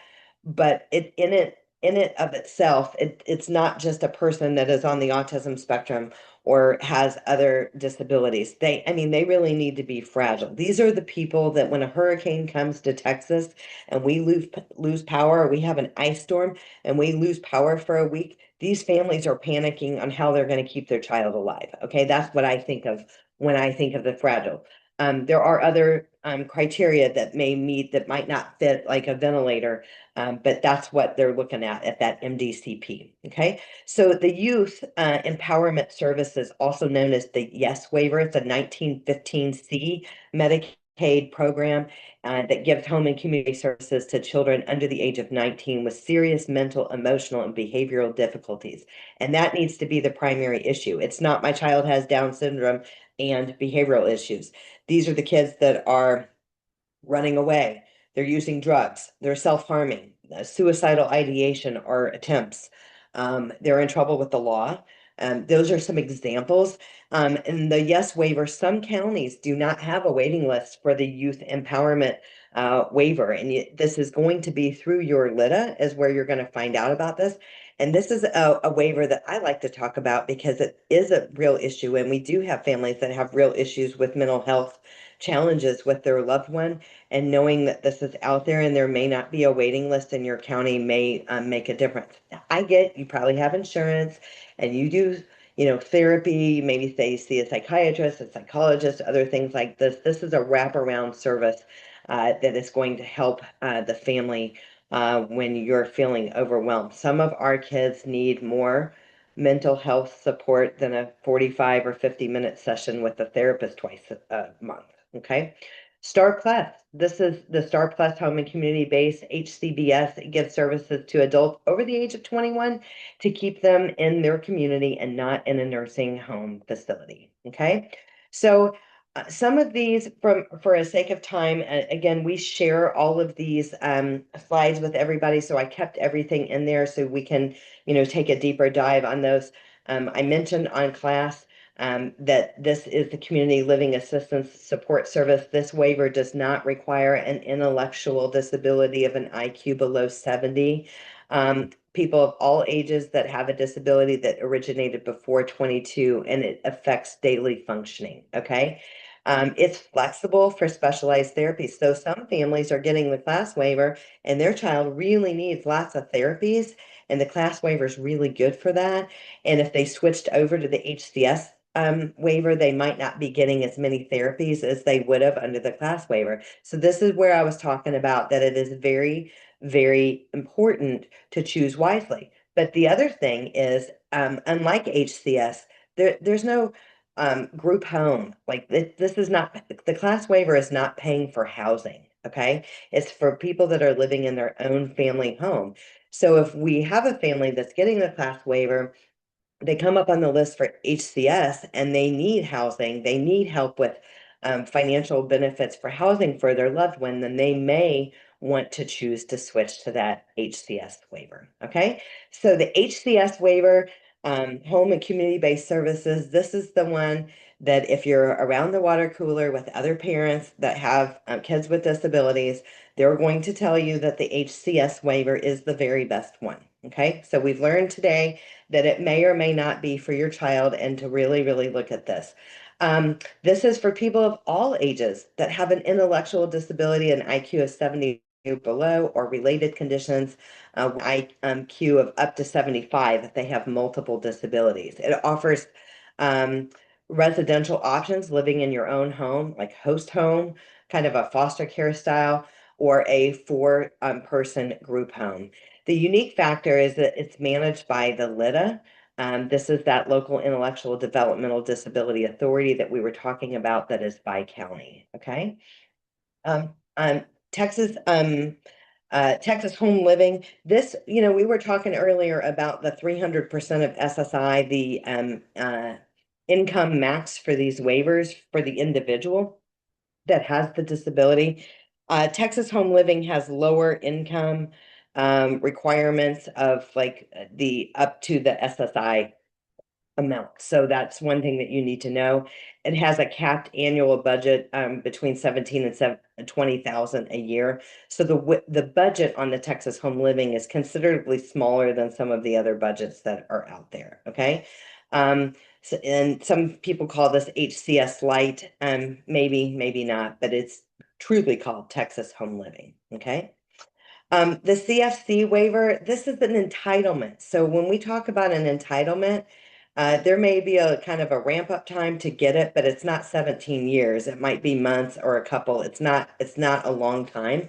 but in it of itself, it's not just a person that is on the autism spectrum or has other disabilities. I mean, they really need to be fragile. These are the people that when a hurricane comes to Texas and we lose power, or we have an ice storm and we lose power for a week, these families are panicking on how they're going to keep their child alive. Okay, that's what I think of when I think of the fragile. There are other criteria that may meet that might not fit, like a ventilator, but that's what they're looking at that MDCP. Okay, so the Youth Empowerment Services, also known as the YES waiver, it's a 1915C Medicaid program that gives home and community services to children under the age of 19 with serious mental, emotional, and behavioral difficulties. And that needs to be the primary issue. It's not my child has Down syndrome and behavioral issues. These are the kids that are running away. They're using drugs. They're self-harming, suicidal ideation or attempts. They're in trouble with the law. Those are some examples. In the YES waiver, some counties do not have a waiting list for the youth empowerment waiver. And this is going to be through your LIDA is where you're going to find out about this. And this is a waiver that I like to talk about because it is a real issue. And we do have families that have real issues with mental health challenges with their loved one, and knowing that this is out there and there may not be a waiting list in your county may make a difference. I get you probably have insurance and you do, therapy, maybe say see a psychiatrist, a psychologist, other things like this. This is a wraparound service that is going to help the family when you're feeling overwhelmed. Some of our kids need more mental health support than a 45 or 50-minute session with a therapist twice a month. Okay. Star Plus. This is the Star Plus Home and Community Based HCBS. It gives services to adults over the age of 21 to keep them in their community and not in a nursing home facility. Okay. So some of these, for a sake of time, again, we share all of these slides with everybody. So I kept everything in there so we can, take a deeper dive on those. I mentioned on class that this is the Community Living Assistance Support Service. This waiver does not require an intellectual disability of an IQ below 70. People of all ages that have a disability that originated before 22 and it affects daily functioning. Okay. It's flexible for specialized therapies. So some families are getting the class waiver and their child really needs lots of therapies, and the class waiver is really good for that. And if they switched over to the HCS waiver, they might not be getting as many therapies as they would have under the class waiver. So this is where I was talking about that it is very, very important to choose wisely. But the other thing is, unlike HCS, there's no group home. Like this is not, the class waiver is not paying for housing. Okay. It's for people that are living in their own family home. So if we have a family that's getting the class waiver, they come up on the list for HCS and they need housing, they need help with financial benefits for housing for their loved one, then they may want to choose to switch to that HCS waiver. Okay, so the HCS waiver, home and community-based services, this is the one that if you're around the water cooler with other parents that have kids with disabilities, they're going to tell you that the HCS waiver is the very best one. Okay, so we've learned today that it may or may not be for your child, and to really, really look at this. This is for people of all ages that have an intellectual disability, an IQ of 70 below, or related conditions, IQ of up to 75 if they have multiple disabilities. It offers residential options, living in your own home, like host home, kind of a foster care style, or a four-person group home. The unique factor is that it's managed by the LIDA. This is that local intellectual developmental disability authority that we were talking about that is by county. Okay. Um, um, Texas, Texas Home Living. This, we were talking earlier about the 300% of SSI, the income max for these waivers for the individual that has the disability. Texas Home Living has lower income requirements of like the up to the SSI amount. So that's one thing that you need to know. It has a capped annual budget between 17 and 20,000 a year. So the budget on the Texas Home Living is considerably smaller than some of the other budgets that are out there. Okay. So, and some people call this HCS Light. Maybe not, but it's truly called Texas Home Living. Okay. The CFC waiver, this is an entitlement. So when we talk about an entitlement, there may be a kind of a ramp up time to get it, but it's not 17 years. It might be months or a couple. It's not a long time.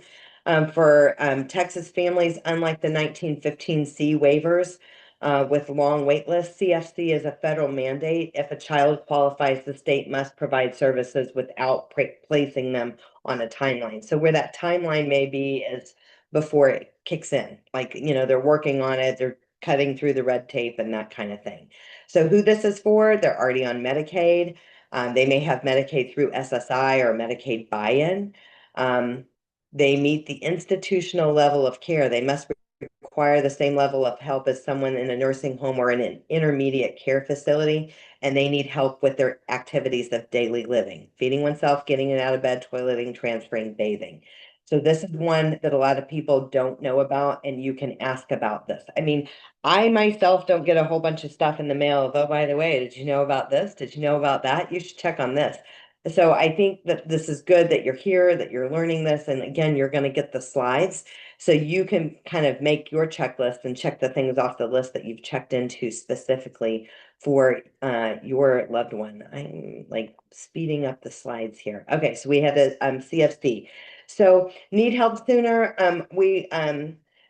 For Texas families, unlike the 1915C waivers with long wait lists, CFC is a federal mandate. If a child qualifies, the state must provide services without placing them on a timeline. So where that timeline may be is before it kicks in. Like, they're working on it, they're cutting through the red tape and that kind of thing. So who this is for, they're already on Medicaid. They may have Medicaid through SSI or Medicaid buy-in. They meet the institutional level of care. They must require the same level of help as someone in a nursing home or in an intermediate care facility, and they need help with their activities of daily living, feeding oneself, getting it out of bed, toileting, transferring, bathing. So this is one that a lot of people don't know about, and you can ask about this. I mean, I myself don't get a whole bunch of stuff in the mail of, oh, by the way, did you know about this? Did you know about that? You should check on this. So I think that this is good that you're here, that you're learning this. And again, you're going to get the slides. So you can kind of make your checklist and check the things off the list that you've checked into specifically for your loved one. I'm like speeding up the slides here. Okay, so we had a CFC. So need help sooner.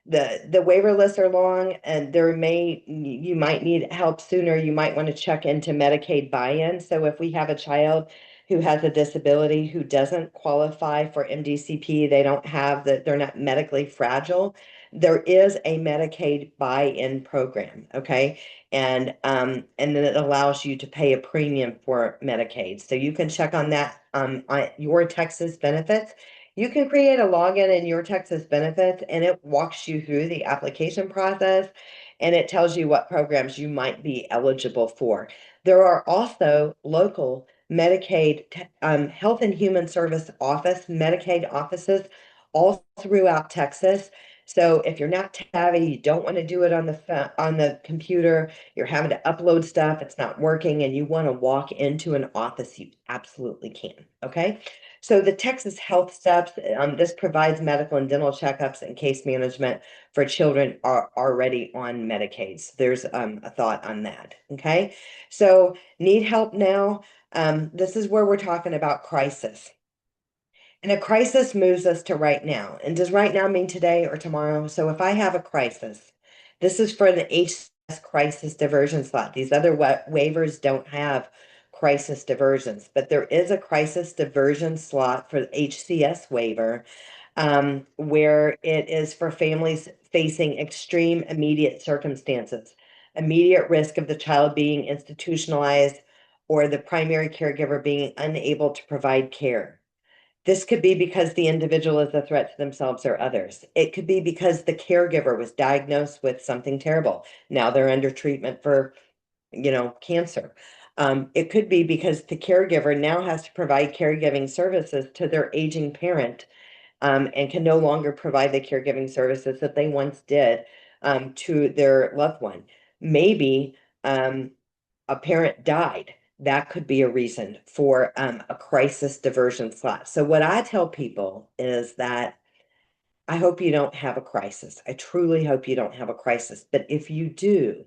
The waiver lists are long, and you might need help sooner. You might want to check into Medicaid buy-in. So if we have a child who has a disability who doesn't qualify for MDCP, they're not medically fragile, there is a Medicaid buy-in program, okay? And then it allows you to pay a premium for Medicaid. So you can check on that on your Texas benefits. You can create a login in your Texas benefits, and it walks you through the application process, and it tells you what programs you might be eligible for. There are also local Medicaid Health and Human Service office, Medicaid offices all throughout Texas So if you're not savvy, you don't want to do it on the computer, you're having to upload stuff, it's not working, and you want to walk into an office, you absolutely can. Okay. So the Texas Health Steps, this provides medical and dental checkups and case management for children are already on Medicaid. So there's a thought on that. Okay. So need help now. This is where we're talking about crisis. And a crisis moves us to right now. And does right now mean today or tomorrow? So if I have a crisis, this is for the HCS crisis diversion slot. These other waivers don't have crisis diversions, but there is a crisis diversion slot for the HCS waiver, where it is for families facing extreme immediate circumstances, immediate risk of the child being institutionalized or the primary caregiver being unable to provide care. This could be because the individual is a threat to themselves or others. It could be because the caregiver was diagnosed with something terrible. Now they're under treatment for, cancer. It could be because the caregiver now has to provide caregiving services to their aging parent, and can no longer provide the caregiving services that they once did, to their loved one. Maybe a parent died. That could be a reason for a crisis diversion slot. So what I tell people is that I hope you don't have a crisis. I truly hope you don't have a crisis. But if you do,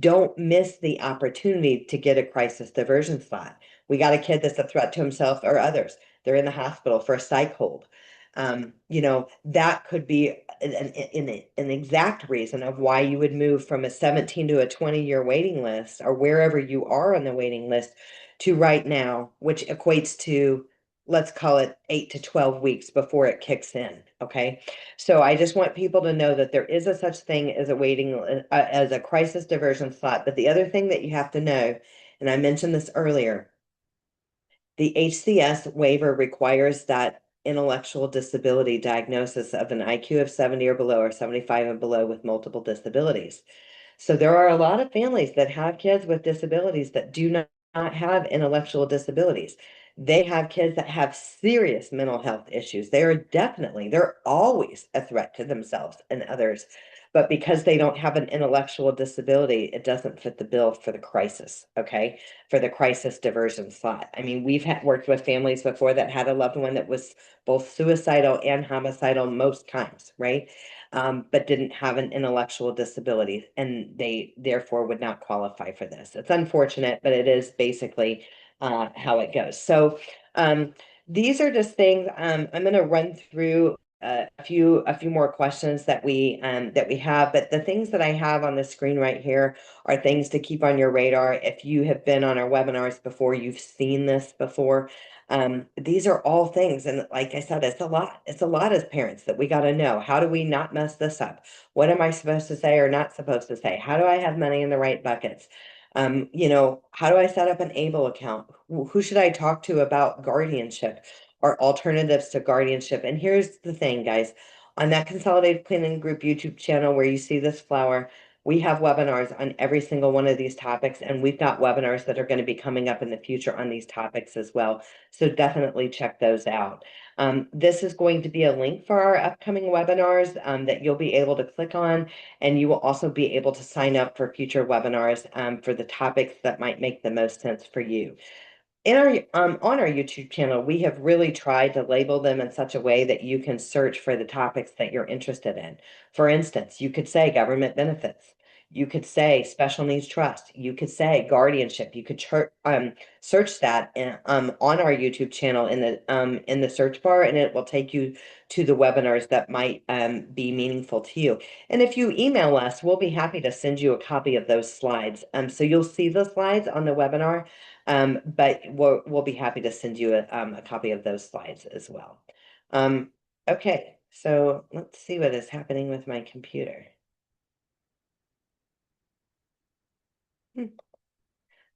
don't miss the opportunity to get a crisis diversion slot. We got a kid that's a threat to himself or others. They're in the hospital for a psych hold. That could be an exact reason of why you would move from a 17 to a 20-year waiting list, or wherever you are on the waiting list, to right now, which equates to, let's call it 8 to 12 weeks before it kicks in. Okay. So I just want people to know that there is a such thing as a as a crisis diversion slot. But the other thing that you have to know, and I mentioned this earlier, the HCS waiver requires that intellectual disability diagnosis of an IQ of 70 or below, or 75 and below, with multiple disabilities. So there are a lot of families that have kids with disabilities that do not have intellectual disabilities. They have kids that have serious mental health issues. They're always a threat to themselves and others. But because they don't have an intellectual disability, it doesn't fit the bill for the crisis, okay? For the crisis diversion slot. I mean, we've worked with families before that had a loved one that was both suicidal and homicidal most times, right? But didn't have an intellectual disability, and they therefore would not qualify for this. It's unfortunate, but it is basically how it goes. So these are just things. I'm going to run through a few more questions that we have, but the things that I have on the screen right here are things to keep on your radar. If you have been on our webinars before, you've seen this before. These are all things, and like I said, it's a lot. It's a lot as parents that we got to know. How do we not mess this up? What am I supposed to say or not supposed to say? How do I have money in the right buckets? How do I set up an ABLE account? Who should I talk to about guardianship or alternatives to guardianship? And here's the thing, guys, on that Consolidated Planning Group YouTube channel where you see this flower, we have webinars on every single one of these topics, and we've got webinars that are going to be coming up in the future on these topics as well. So definitely check those out. This is going to be a link for our upcoming webinars that you'll be able to click on, and you will also be able to sign up for future webinars for the topics that might make the most sense for you. On our YouTube channel, we have really tried to label them in such a way that you can search for the topics that you're interested in. For instance, you could say government benefits. You could say special needs trust. You could say guardianship. You could search that on our YouTube channel in the search bar, and it will take you to the webinars that might be meaningful to you. And if you email us, we'll be happy to send you a copy of those slides. So you'll see the slides on the webinar. But we'll be happy to send you a copy of those slides as well. Okay, so let's see what is happening with my computer.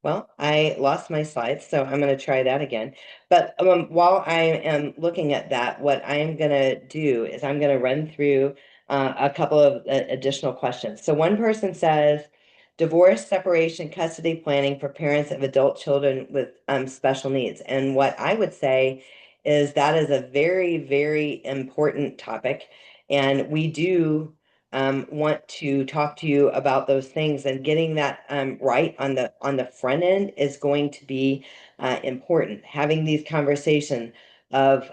Well, I lost my slides, so I'm going to try that again. But while I am looking at that, what I am going to do is I'm going to run through a couple of additional questions. So one person says, divorce, separation, custody planning for parents of adult children with special needs. And what I would say is that is a very, very important topic. And we do want to talk to you about those things, and getting that right on the front end is going to be important. Having these conversations of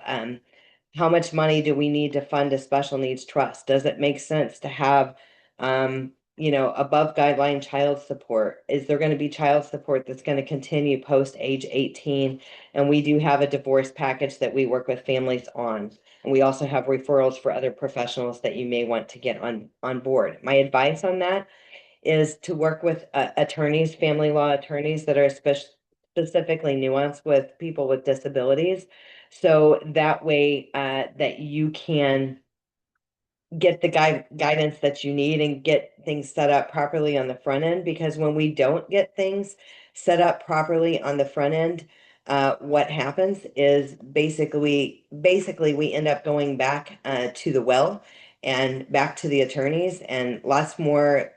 how much money do we need to fund a special needs trust? Does it make sense to have above guideline child support? Is there going to be child support that's going to continue post age 18? And we do have a divorce package that we work with families on. And we also have referrals for other professionals that you may want to get on board. My advice on that is to work with attorneys, family law attorneys that are specifically nuanced with people with disabilities. So that way that you can get the guidance that you need and get things set up properly on the front end. Because when we don't get things set up properly on the front end, what happens is basically we end up going back to the well and back to the attorneys, and lots more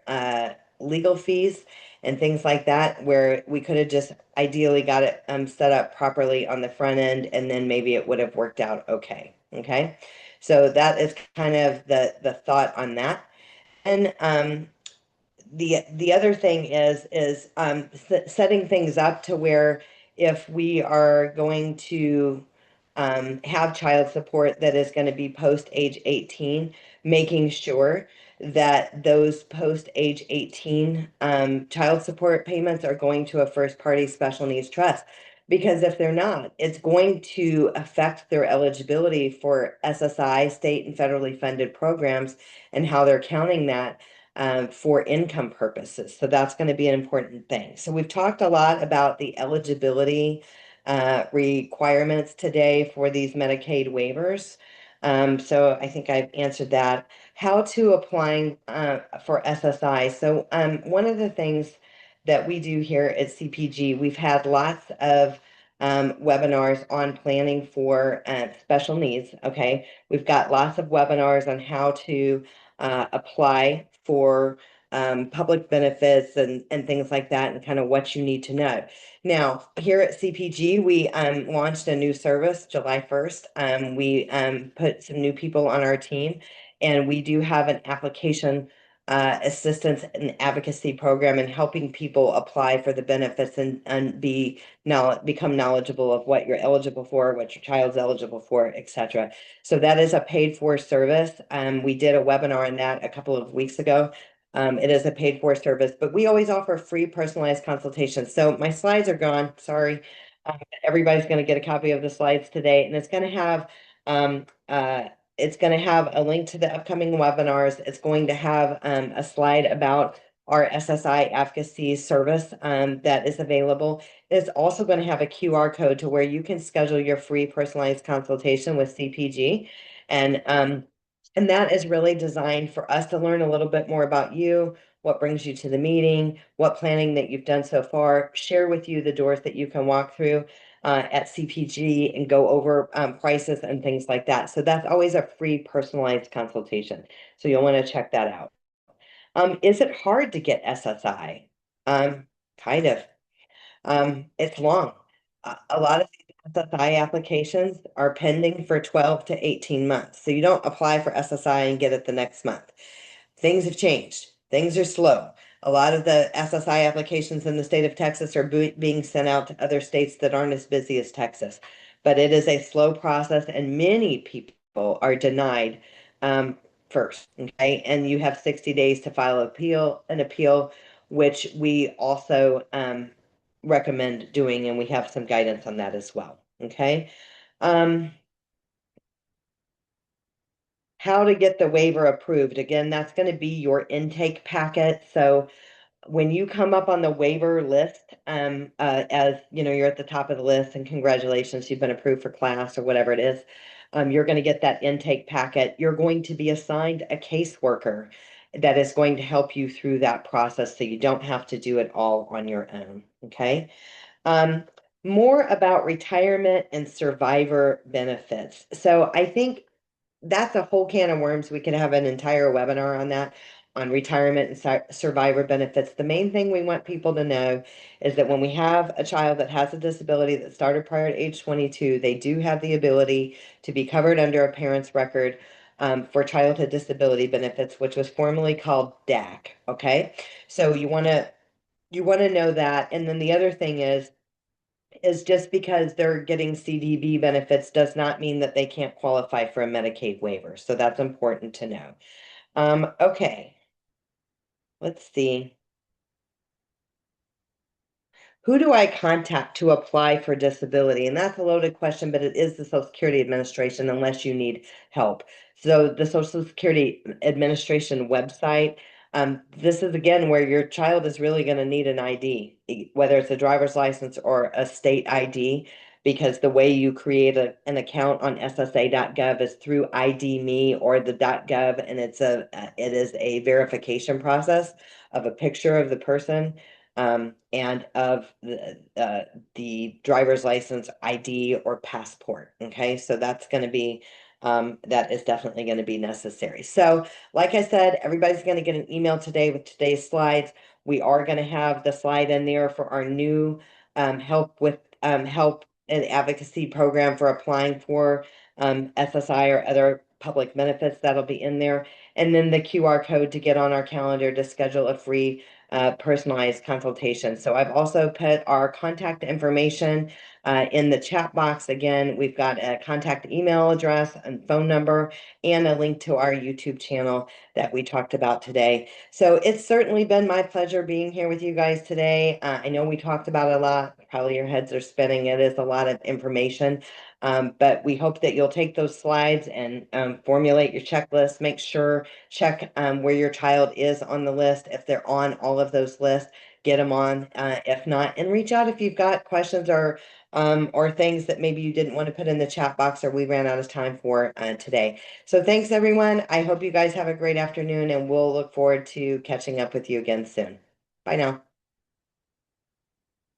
legal fees and things like that, where we could have just ideally got it set up properly on the front end, and then maybe it would have worked out okay. Okay. So that is kind of the thought on that. And the other thing is setting things up to where if we are going to have child support that is going to be post age 18, making sure that those post age 18 child support payments are going to a first party special needs trust. Because if they're not, it's going to affect their eligibility for SSI, state and federally funded programs, and how they're counting that for income purposes. So that's going to be an important thing. So we've talked a lot about the eligibility requirements today for these Medicaid waivers. So I think I've answered that. How to applying for SSI. So one of the things that we do here at CPG, we've had lots of webinars on planning for special needs. Okay, we've got lots of webinars on how to apply for public benefits and things like that, and kind of what you need to know. Now, here at CPG, we launched a new service July 1st. We put some new people on our team, and we do have an application assistance and advocacy program in helping people apply for the benefits and become knowledgeable of what you're eligible for, what your child's eligible for, etc. So that is a paid for service. We did a webinar on that a couple of weeks ago. It is a paid for service, but we always offer free personalized consultations. So my slides are gone. Sorry. Everybody's going to get a copy of the slides today, and um, uh, it's going to have a link to the upcoming webinars. It's going to have a slide about our SSI advocacy service that is available. It's also going to have a QR code to where you can schedule your free personalized consultation with CPG. And that is really designed for us to learn a little bit more about you, what brings you to the meeting, what planning that you've done so far, share with you the doors that you can walk through at CPG, and go over prices and things like that. So that's always a free personalized consultation. So you'll want to check that out. Is it hard to get SSI? Kind of. It's long. A lot of these SSI applications are pending for 12 to 18 months. So you don't apply for SSI and get it the next month. Things have changed. Things are slow. A lot of the SSI applications in the state of Texas are being sent out to other states that aren't as busy as Texas. But it is a slow process, and many people are denied first. Okay. And you have 60 days to file an appeal, which we also recommend doing, and we have some guidance on that as well. Okay. Um, how to get the waiver approved. Again, that's going to be your intake packet. So when you come up on the waiver list, as you know, you're at the top of the list, and congratulations, you've been approved for class or whatever it is. You're going to get that intake packet. You're going to be assigned a caseworker that is going to help you through that process, so you don't have to do it all on your own. Okay. Um, More about retirement and survivor benefits. So I think that's a whole can of worms. We could have an entire webinar on that, on retirement and survivor benefits. The main thing we want people to know is that when we have a child that has a disability that started prior to age 22, they do have the ability to be covered under a parent's record for childhood disability benefits, which was formerly called DAC. Okay, so you want to know that. And then the other thing is just because they're getting CDB benefits does not mean that they can't qualify for a Medicaid waiver. So that's important to know. Okay, let's see. Who do I contact to apply for disability? And that's a loaded question, but it is the Social Security Administration unless you need help. So the Social Security Administration website, this is again where your child is really going to need an ID, whether it's a driver's license or a state ID, because the way you create an account on SSA.gov is through ID Me or the .gov, and it is a verification process of a picture of the person and of the driver's license ID or passport. Okay, so that's going to be that is definitely going to be necessary. So, like I said, everybody's going to get an email today with today's slides. We are going to have the slide in there for our new help and advocacy program for applying for SSI or other public benefits. That'll be in there. And then the QR code to get on our calendar to schedule a free personalized consultation. So I've also put our contact information in the chat box. Again, we've got a contact email address and phone number and a link to our YouTube channel that we talked about today. So it's certainly been my pleasure being here with you guys today. I know we talked about a lot. Probably your heads are spinning. It is a lot of information. But we hope that you'll take those slides and formulate your checklist. Make sure, check where your child is on the list. If they're on all of those lists, get them on. If not, and reach out if you've got questions or things that maybe you didn't want to put in the chat box or we ran out of time for today. So thanks, everyone. I hope you guys have a great afternoon, and we'll look forward to catching up with you again soon. Bye now.